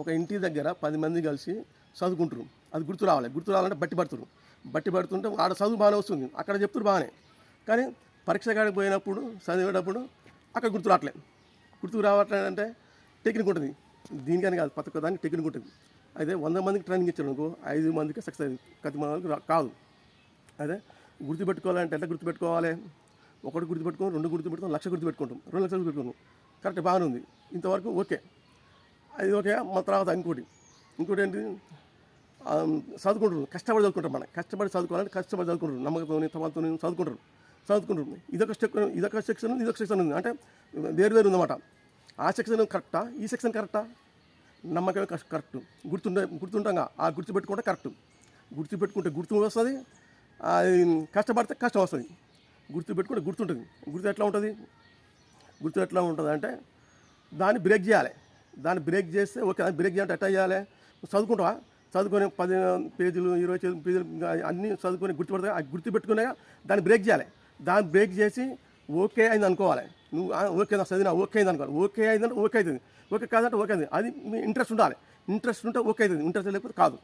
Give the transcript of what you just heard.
ఒక ఇంటి దగ్గర 10 మంది కలిసి చదువుకుంటారు. అది గుర్తు రావాలంటే బట్టి పడుతుంటే ఆడ చదువు బాగానే వస్తుంది, అక్కడ చెప్తున్నారు బాగానే. కానీ పరీక్ష కాడికి పోయినప్పుడు చదివేటప్పుడు అక్కడ గుర్తుకు రావట్లేదంటే టెక్నిక్ ఉంటుంది. దీనికని కాదు, ప్రతి ఒక్క దానికి టెక్నిక్ ఉంటుంది. అయితే 100 మందికి ట్రైనింగ్ ఇచ్చాడు అనుకో, 5 మందికి సక్సెస్ అయింది, 10 మందికి కాదు. అదే గుర్తుపెట్టుకోవాలంటే ఎట్లా గుర్తుపెట్టుకోవాలి? ఒకటి గుర్తుపెట్టుకోం, 2 గుర్తుపెట్టుకోం, 1,00,000 గుర్తుపెట్టుకుంటాం, 2 లక్షలు గుర్తుపెట్టుకుంటాం. కరెక్ట్, బాగానే ఉంది, ఇంతవరకు ఓకే. అది ఓకే. మన తర్వాత ఇంకోటి ఏంటి, చదువుకుంటారు, కష్టపడి చదువుకుంటారు. కష్టపడి చదువుకుంటారు, నమ్మకంతో తమతో చదువుకుంటారు. ఇదొక సెక్షన్ ఉంది, అంటే వేరు ఉందన్నమాట. ఆ సెక్షన్ కరెక్టా, ఈ సెక్షన్ కరెక్టా? నమ్మకమే కరెక్ట్. గుర్తుండగా ఆ గుర్తుపెట్టుకుంటే కరెక్ట్. గుర్తుపెట్టుకుంటే గుర్తు వస్తుంది, అది కష్టపడితే కష్టం వస్తుంది. గుర్తుపెట్టుకుంటే గుర్తుంటుంది. గుర్తు ఎట్లా ఉంటుంది అంటే దాన్ని బ్రేక్ చేయాలి. బ్రేక్ చేస్తే ఓకే. దాన్ని బ్రేక్ చేయాలంటే ఎట్లా చేయాలి? చదువుకుంటావా, చదువుకొని 10 పేజీలు 20 పేజీలు అన్నీ చదువుకొని గుర్తుపెడతా, గుర్తుపెట్టుకునే దాన్ని బ్రేక్ చేయాలి. దాన్ని బ్రేక్ చేసి ఓకే అయింది అనుకోవాలి. నువ్వు ఓకే నా చదివినా ఓకే అయింది అనుకోవాలి. ఓకే అయిందంటే ఓకే అవుతుంది, ఓకే కాదంటే ఓకే అయింది. అది మీ ఇంట్రెస్ట్ ఉండాలి. ఇంట్రెస్ట్ ఉంటే ఓకే అవుతుంది, ఇంట్రెస్ట్ లేకపోతే కాదు.